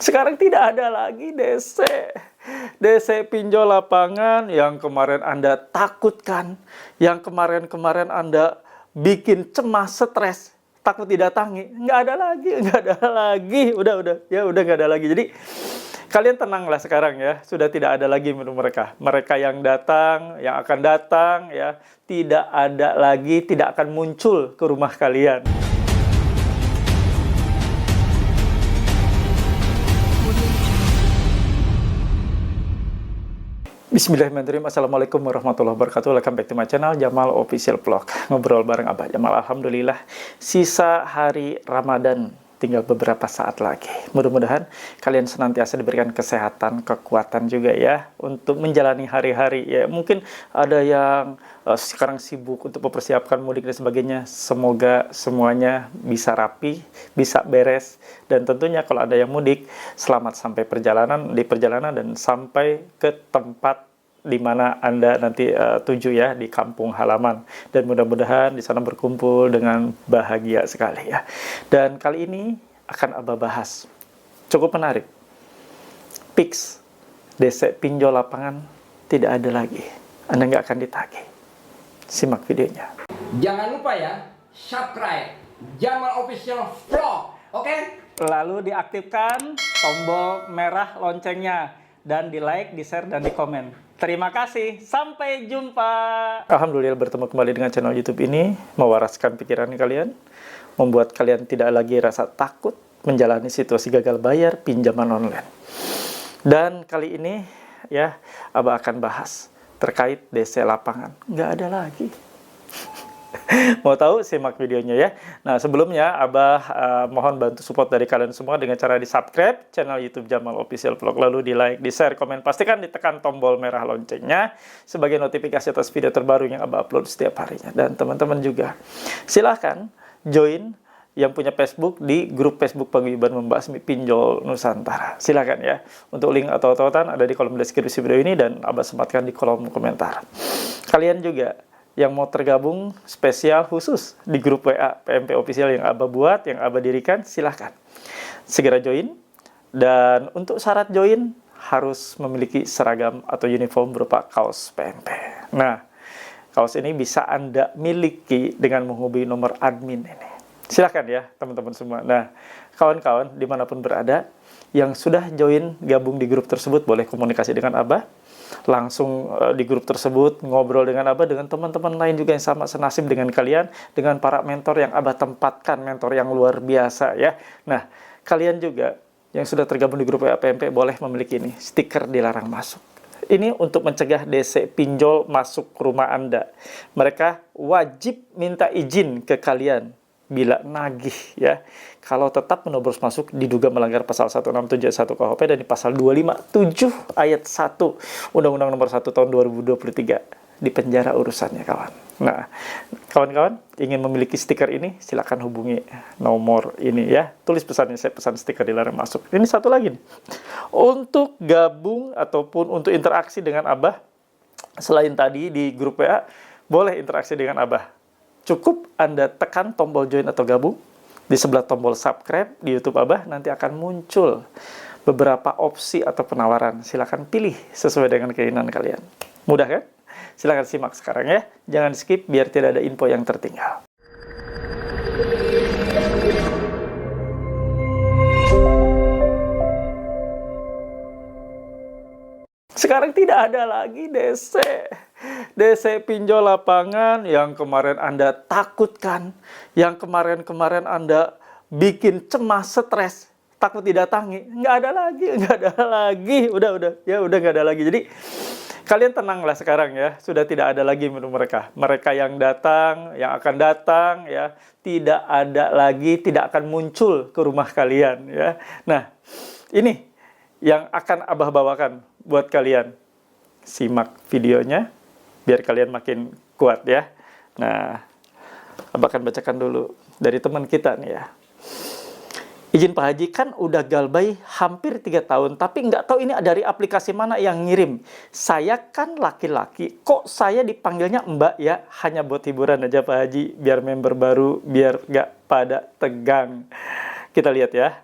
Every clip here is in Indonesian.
Sekarang tidak ada lagi DC pinjol lapangan yang kemarin Anda takutkan, yang kemarin-kemarin Anda bikin cemas, stres, takut didatangi. Nggak ada lagi. Udah nggak ada lagi. Jadi kalian tenanglah sekarang ya, sudah tidak ada lagi menurut mereka. Mereka yang datang, yang akan datang ya, tidak ada lagi, tidak akan muncul ke rumah kalian. Bismillahirrahmanirrahim. Assalamualaikum warahmatullahi wabarakatuh. Welcome back to my channel, Jamal Official Vlog. Ngobrol bareng Abah Jamal. Alhamdulillah, sisa hari Ramadan tinggal beberapa saat lagi. Mudah-mudahan kalian senantiasa diberikan kesehatan, kekuatan juga ya untuk menjalani hari-hari ya. Mungkin ada yang sekarang sibuk untuk mempersiapkan mudik dan sebagainya. Semoga semuanya bisa rapi, bisa beres, dan tentunya kalau ada yang mudik, selamat sampai di perjalanan dan sampai ke tempat di mana Anda nanti tuju ya, di kampung halaman, dan mudah-mudahan di sana berkumpul dengan bahagia sekali ya. Dan kali ini akan Abah bahas cukup menarik. Fix DC pinjol lapangan tidak ada lagi, Anda nggak akan ditagih. Simak videonya. Jangan lupa ya, subscribe Jamal Official Vlog, oke? Lalu diaktifkan tombol merah loncengnya, dan di like, di share, dan di komen. Terima kasih, sampai jumpa. Alhamdulillah bertemu kembali dengan channel YouTube ini, mewaraskan pikiran kalian, membuat kalian tidak lagi rasa takut menjalani situasi gagal bayar pinjaman online. Dan kali ini ya, Abah akan bahas terkait DC lapangan. Nggak ada lagi. Mau tahu? Simak videonya ya. Nah, sebelumnya Abah mohon bantu support dari kalian semua dengan cara di subscribe channel YouTube Jamal Official Vlog, lalu di like, di share, komen, pastikan ditekan tombol merah loncengnya sebagai notifikasi atas video terbaru yang Abah upload setiap harinya. Dan teman-teman juga silahkan join yang punya Facebook di grup Facebook Paguyuban Membasmi Pinjol Nusantara. Silakan ya. Untuk link atau tautan ada di kolom deskripsi video ini dan Abah sematkan di kolom komentar. Kalian juga yang mau tergabung spesial khusus di grup WA PMP Official yang Abah buat, yang Abah dirikan, silahkan segera join. Dan untuk syarat join harus memiliki seragam atau uniform berupa kaos PMP. Nah, kaos ini bisa Anda miliki dengan menghubungi nomor admin ini. Silahkan ya teman-teman semua. Nah, kawan-kawan dimanapun berada yang sudah join gabung di grup tersebut, boleh komunikasi dengan Abah langsung di grup tersebut, ngobrol dengan Abah, dengan teman-teman lain juga yang sama senasib dengan kalian, dengan para mentor yang Abah tempatkan, mentor yang luar biasa ya. Nah, kalian juga yang sudah tergabung di grup WA PMP boleh memiliki ini, stiker dilarang masuk. Ini untuk mencegah DC pinjol masuk ke rumah Anda. Mereka wajib minta izin ke kalian bila nagih ya. Kalau tetap menerobos masuk diduga melanggar pasal 167 ayat 1 KUHP dan di pasal 257 ayat 1 Undang-Undang Nomor 1 Tahun 2023, dipenjara urusannya kawan. Nah, kawan-kawan ingin memiliki stiker ini, silakan hubungi nomor ini ya. Tulis pesannya, saya pesan stiker dilarang masuk. Ini satu lagi nih. Untuk gabung ataupun untuk interaksi dengan Abah, selain tadi di grup WA, boleh interaksi dengan Abah. Cukup Anda tekan tombol join atau gabung. Di sebelah tombol subscribe di YouTube Abah nanti akan muncul beberapa opsi atau penawaran. Silakan pilih sesuai dengan keinginan kalian. Mudah kan? Silakan simak sekarang ya. Jangan skip biar tidak ada info yang tertinggal. Sekarang tidak ada lagi DC pinjol lapangan yang kemarin Anda takutkan, yang kemarin-kemarin Anda bikin cemas, stres, takut didatangi. Nggak ada lagi. Udah nggak ada lagi. Jadi kalian tenanglah sekarang ya, sudah tidak ada lagi menurut mereka. Mereka yang datang, yang akan datang ya, tidak ada lagi, tidak akan muncul ke rumah kalian ya. Nah, ini yang akan Abah bawakan buat kalian. Simak videonya biar kalian makin kuat ya. Nah, Abah akan bacakan dulu dari teman kita nih ya. Izin Pak Haji, kan udah galbay hampir 3 tahun, tapi nggak tahu ini dari aplikasi mana yang ngirim. Saya kan laki-laki, kok saya dipanggilnya Mbak ya? Hanya buat hiburan aja Pak Haji, biar member baru, biar nggak pada tegang. Kita lihat ya.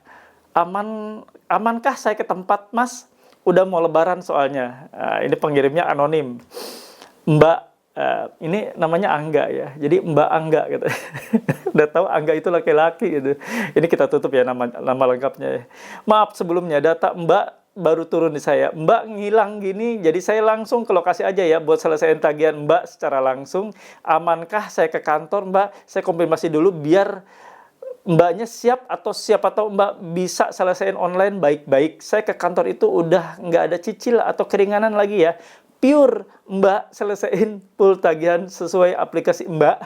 Amankah saya ke tempat Mas? Udah mau lebaran soalnya. Ini pengirimnya anonim. Mbak, ini namanya Angga ya. Jadi Mbak Angga gitu. Udah tahu Angga itu laki-laki gitu. Ini kita tutup ya nama lengkapnya ya. Maaf sebelumnya, data Mbak baru turun di saya. Mbak ngilang gini, jadi saya langsung ke lokasi aja ya buat selesaiin tagihan Mbak secara langsung. Amankah saya ke kantor Mbak? Saya konfirmasi dulu biar Mbaknya siap, atau siapa tahu Mbak bisa selesaiin online baik-baik. Saya ke kantor itu udah nggak ada cicil atau keringanan lagi ya. Pure Mbak selesaiin full tagihan sesuai aplikasi Mbak.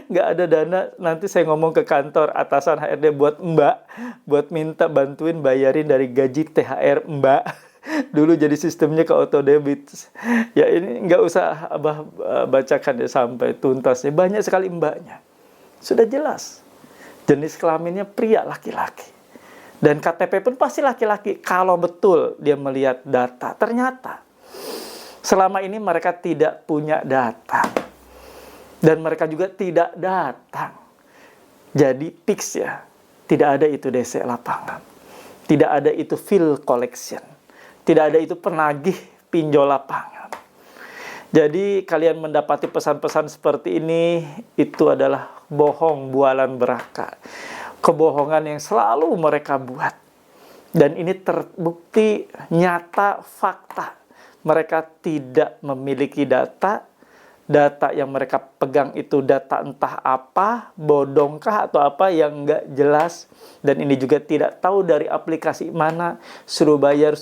Nggak ada dana, nanti saya ngomong ke kantor atasan HRD buat Mbak. Buat minta bantuin bayarin dari gaji THR Mbak. Dulu jadi sistemnya ke auto debit. Ya ini nggak usah Abah bacakan ya sampai tuntas. Banyak sekali Mbaknya. Sudah jelas. Jenis kelaminnya pria laki-laki. Dan KTP pun pasti laki-laki. Kalau betul dia melihat data. Ternyata selama ini mereka tidak punya data. Dan mereka juga tidak datang. Jadi fix ya. Tidak ada itu DC lapangan. Tidak ada itu fill collection. Tidak ada itu penagih pinjol lapangan. Jadi kalian mendapati pesan-pesan seperti ini, itu adalah bohong bualan belaka. Kebohongan yang selalu mereka buat. Dan ini terbukti nyata fakta. Mereka tidak memiliki data. Data yang mereka pegang itu data entah apa, bodongkah atau apa yang nggak jelas. Dan ini juga tidak tahu dari aplikasi mana. Suruh bayar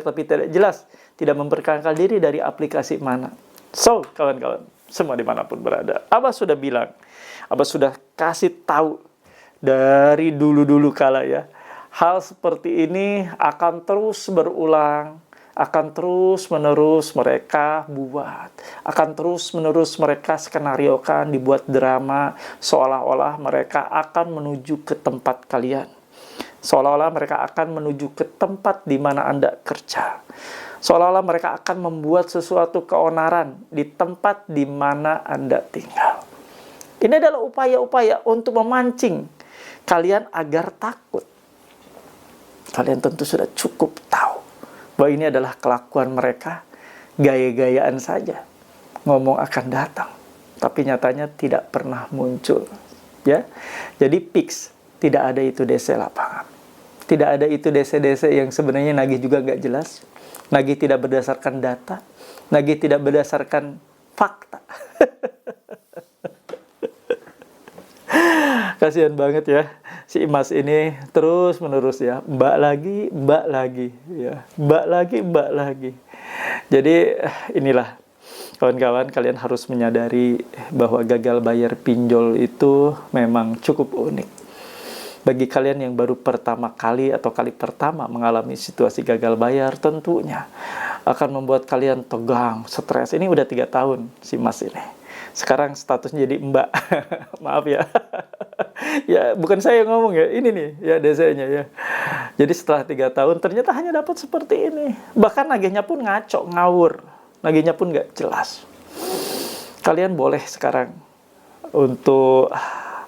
tapi tidak jelas. Tidak memperkenalkan diri dari aplikasi mana. So, kawan-kawan, semua dimanapun berada. Abah sudah bilang, Abah sudah kasih tahu dari dulu-dulu kala ya. Hal seperti ini akan terus berulang, akan terus-menerus mereka buat. Akan terus-menerus mereka skenariokan, dibuat drama, seolah-olah mereka akan menuju ke tempat kalian. Seolah-olah mereka akan menuju ke tempat di mana Anda kerja. Seolah-olah mereka akan membuat sesuatu keonaran di tempat di mana Anda tinggal. Ini adalah upaya-upaya untuk memancing kalian agar takut. Kalian tentu sudah cukup tahu bahwa ini adalah kelakuan mereka, gaya-gayaan saja. Ngomong akan datang, tapi nyatanya tidak pernah muncul. Ya, jadi fix tidak ada itu DC lapangan. Tidak ada itu DC-DC yang sebenarnya nagih juga nggak jelas. Nagih tidak berdasarkan data, nagih tidak berdasarkan fakta. Kasihan banget ya, si Imas ini terus-menerus ya, mbak lagi, ya, mbak lagi. Jadi inilah kawan-kawan, kalian harus menyadari bahwa gagal bayar pinjol itu memang cukup unik. Bagi kalian yang baru pertama kali atau kali pertama mengalami situasi gagal bayar, tentunya akan membuat kalian tegang, stres. Ini udah 3 tahun si Mas ini. Sekarang statusnya jadi Mbak. Maaf ya. Ya, bukan saya yang ngomong ya. Ini nih ya DC-nya ya. Jadi setelah 3 tahun ternyata hanya dapat seperti ini. Bahkan nagihnya pun ngaco, ngawur. Nagihnya pun nggak jelas. Kalian boleh sekarang untuk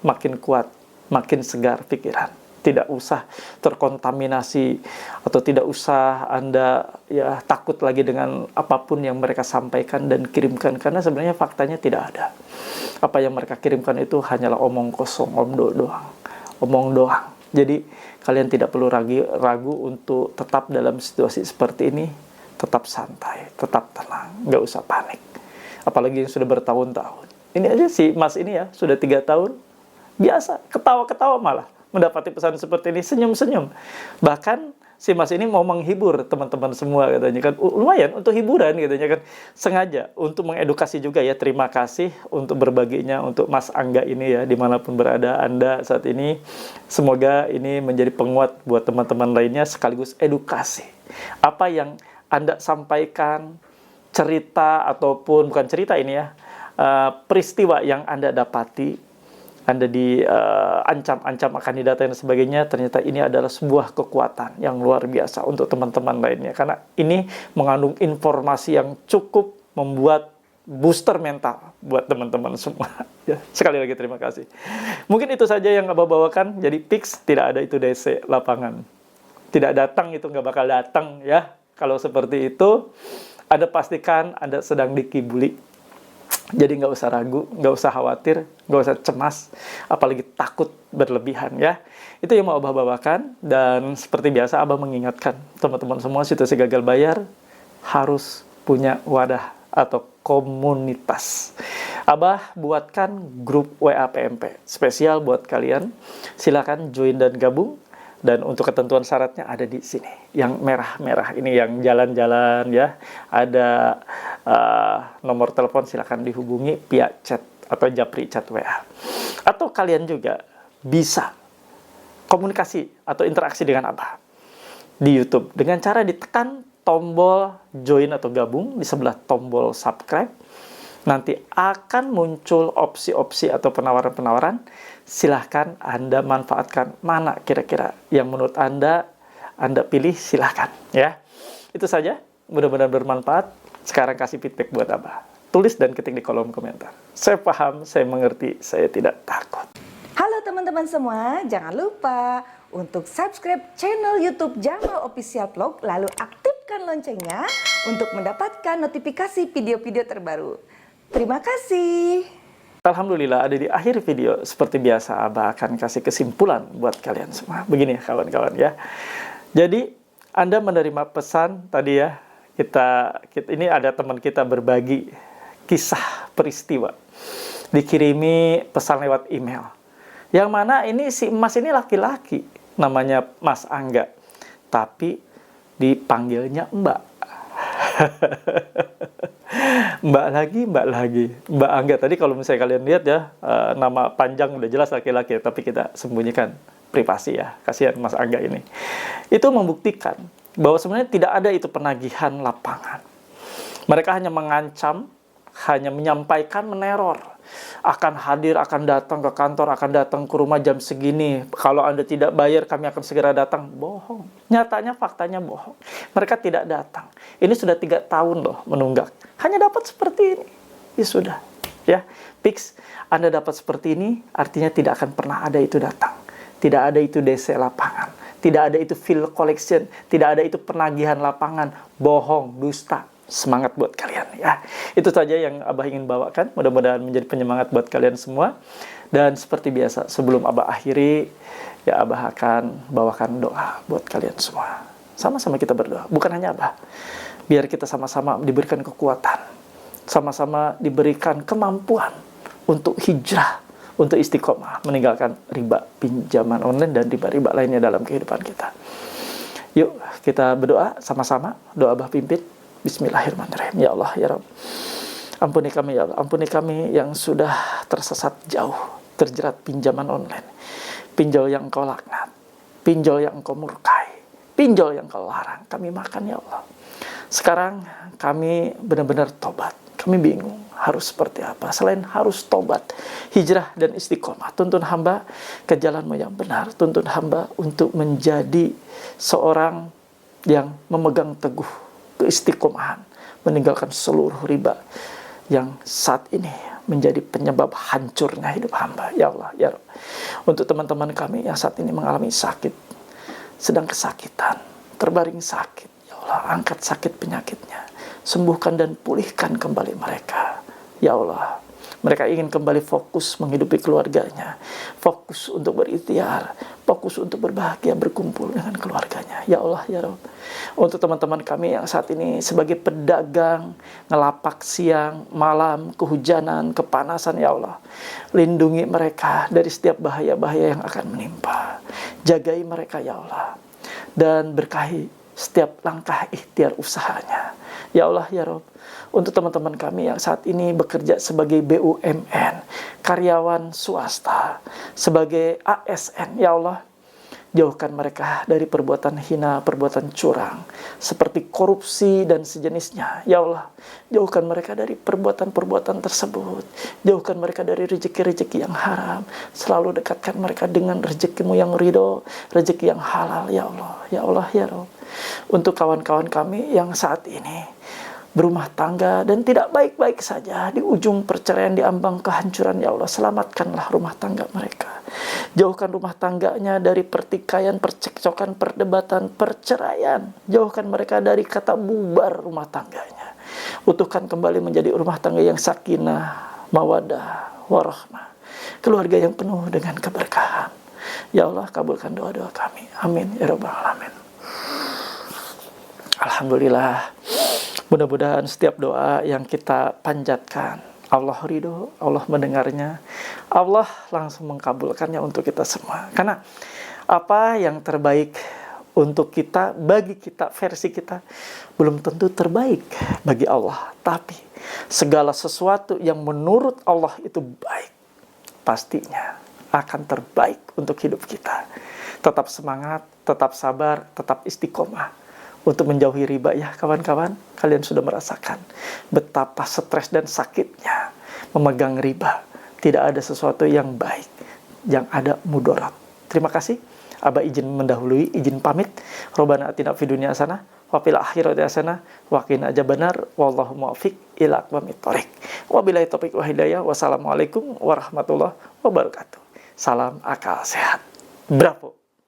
makin kuat, makin segar pikiran. Tidak usah terkontaminasi atau tidak usah Anda ya takut lagi dengan apapun yang mereka sampaikan dan kirimkan, karena sebenarnya faktanya tidak ada. Apa yang mereka kirimkan itu hanyalah omong kosong, omong doang. Jadi kalian tidak perlu ragu untuk tetap dalam situasi seperti ini, tetap santai, tetap tenang, nggak usah panik. Apalagi yang sudah bertahun-tahun. Ini aja si Mas ini ya sudah 3 tahun. Biasa, ketawa-ketawa malah mendapati pesan seperti ini, senyum-senyum. Bahkan si Mas ini mau menghibur teman-teman semua katanya kan. Lumayan untuk hiburan katanya kan. Sengaja untuk mengedukasi juga ya. Terima kasih untuk berbaginya untuk Mas Angga ini ya, dimanapun berada Anda saat ini. Semoga ini menjadi penguat buat teman-teman lainnya sekaligus edukasi. Apa yang Anda sampaikan, cerita ataupun bukan cerita ini ya, peristiwa yang Anda dapati, Anda diancam-ancam akan didata dan sebagainya, ternyata ini adalah sebuah kekuatan yang luar biasa untuk teman-teman lainnya. Karena ini mengandung informasi yang cukup membuat booster mental buat teman-teman semua. Ya, sekali lagi terima kasih. Mungkin itu saja yang Abah bawakan. Jadi fix tidak ada itu DC lapangan. tidak datang itu nggak bakal datang ya. Kalau seperti itu, Anda pastikan Anda sedang dikibuli. Jadi nggak usah ragu, nggak usah khawatir, nggak usah cemas, apalagi takut berlebihan ya. Itu yang mau Abah bawakan, dan seperti biasa Abah mengingatkan teman-teman semua situasi gagal bayar harus punya wadah atau komunitas. Abah buatkan grup WA PMP spesial buat kalian. Silakan join dan gabung. Dan untuk ketentuan syaratnya ada di sini. Yang merah-merah ini yang jalan-jalan ya. Ada nomor telepon, silakan dihubungi via chat atau japri chat WA. Atau kalian juga bisa komunikasi atau interaksi dengan Abah di YouTube dengan cara ditekan tombol join atau gabung di sebelah tombol subscribe. Nanti akan muncul opsi-opsi atau penawaran-penawaran. Silahkan Anda manfaatkan mana kira-kira yang menurut Anda pilih, silahkan ya. Itu saja, mudah-mudahan bermanfaat. Sekarang kasih feedback buat Abah. Tulis dan ketik di kolom komentar. Saya paham, saya mengerti, saya tidak takut. Halo teman-teman semua, jangan lupa untuk subscribe channel YouTube Jamal Official Vlog, lalu aktifkan loncengnya untuk mendapatkan notifikasi video-video terbaru. Terima kasih. Alhamdulillah, ada di akhir video. Seperti biasa, Abah akan kasih kesimpulan buat kalian semua. Begini ya kawan-kawan ya. Jadi, Anda menerima pesan tadi ya, kita ini ada teman kita berbagi kisah peristiwa. Dikirimi pesan lewat email. Yang mana ini si emas ini laki-laki, namanya Mas Angga. Tapi dipanggilnya Mbak. Mbak Angga. Tadi kalau misalnya kalian lihat ya, nama panjang udah jelas laki-laki, tapi kita sembunyikan privasi ya. Kasihan Mas Angga ini. Itu membuktikan bahwa sebenarnya tidak ada itu penagihan lapangan. Mereka hanya mengancam, hanya menyampaikan, meneror. Akan hadir, akan datang ke kantor, akan datang ke rumah jam segini. Kalau Anda tidak bayar, kami akan segera datang. Bohong. Nyatanya, faktanya bohong. Mereka tidak datang. Ini sudah 3 tahun loh menunggak. Hanya dapat seperti ini. Ya sudah. Ya, fix. Anda dapat seperti ini, artinya tidak akan pernah ada itu datang. Tidak ada itu DC lapangan. Tidak ada itu field collection. Tidak ada itu penagihan lapangan. Bohong, dusta. Semangat buat kalian ya. Itu saja yang Abah ingin bawakan. Mudah-mudahan menjadi penyemangat buat kalian semua. Dan seperti biasa, sebelum Abah akhiri, ya Abah akan bawakan doa buat kalian semua. Sama-sama kita berdoa. Bukan hanya Abah. Biar kita sama-sama diberikan kekuatan. Sama-sama diberikan kemampuan untuk hijrah, untuk istiqomah, meninggalkan riba pinjaman online dan riba-riba lainnya dalam kehidupan kita. Yuk kita berdoa sama-sama. Doa Abah pimpin. Bismillahirrahmanirrahim. Ya Allah, ya Rabb. Ampuni kami ya Allah. Ampuni kami yang sudah tersesat jauh, terjerat pinjaman online. Pinjol yang Engkau laknat. Pinjol yang Engkau murkai. Pinjol yang Engkau larang. Kami makan ya Allah. Sekarang kami benar-benar tobat. Kami bingung harus seperti apa. Selain harus tobat, hijrah dan istiqomah. Tuntun hamba ke jalanmu yang benar. Tuntun hamba untuk menjadi seorang yang memegang teguh keistiqomahan, meninggalkan seluruh riba yang saat ini menjadi penyebab hancurnya hidup hamba. Ya Allah, ya Rabb. Untuk teman-teman kami yang saat ini mengalami sakit, sedang kesakitan, terbaring sakit, ya Allah, angkat sakit penyakitnya, sembuhkan dan pulihkan kembali mereka. Ya Allah, mereka ingin kembali fokus menghidupi keluarganya, fokus untuk berikhtiar, fokus untuk berbahagia, berkumpul dengan keluarganya. Ya Allah, ya Rabb. Untuk teman-teman kami yang saat ini sebagai pedagang, ngelapak siang, malam, kehujanan, kepanasan, ya Allah. Lindungi mereka dari setiap bahaya-bahaya yang akan menimpa. Jagai mereka, ya Allah. Dan berkahi setiap langkah ikhtiar usahanya. Ya Allah, ya Rabb. Untuk teman-teman kami yang saat ini bekerja sebagai BUMN, karyawan swasta, sebagai ASN, ya Allah, jauhkan mereka dari perbuatan hina, perbuatan curang, seperti korupsi dan sejenisnya. Ya Allah, jauhkan mereka dari perbuatan-perbuatan tersebut. Jauhkan mereka dari rezeki-rezeki yang haram. Selalu dekatkan mereka dengan rezekimu yang ridho, rezeki yang halal, ya Allah. Ya Allah, ya Rabb. Untuk kawan-kawan kami yang saat ini berumah tangga dan tidak baik-baik saja, di ujung perceraian, di ambang kehancuran, ya Allah, selamatkanlah rumah tangga mereka. Jauhkan rumah tangganya dari pertikaian, percekcokan, perdebatan, perceraian. Jauhkan mereka dari kata bubar rumah tangganya. Utuhkan kembali menjadi rumah tangga yang sakinah, mawadah, warahmah. Keluarga yang penuh dengan keberkahan. Ya Allah, kabulkan doa-doa kami. Amin ya rabbal alamin. Alhamdulillah. Mudah-mudahan setiap doa yang kita panjatkan, Allah ridho, Allah mendengarnya, Allah langsung mengkabulkannya untuk kita semua. Karena apa yang terbaik untuk kita, bagi kita, versi kita, belum tentu terbaik bagi Allah. Tapi segala sesuatu yang menurut Allah itu baik, pastinya akan terbaik untuk hidup kita. Tetap semangat, tetap sabar, tetap istiqomah untuk menjauhi riba ya kawan-kawan. Kalian sudah merasakan betapa stres dan sakitnya memegang riba. Tidak ada sesuatu yang baik, yang ada mudarat. Terima kasih. Abah izin mendahului, izin pamit. Robbana atina fid dunya hasanah wa fil akhirati hasanah wa qina adzabannar. Wallahu muwaffiq ila aqwamit thoriq. Wabillahi taufiq wa hidayah. Wassalamualaikum warahmatullahi wabarakatuh. Salam akal sehat. Bravo.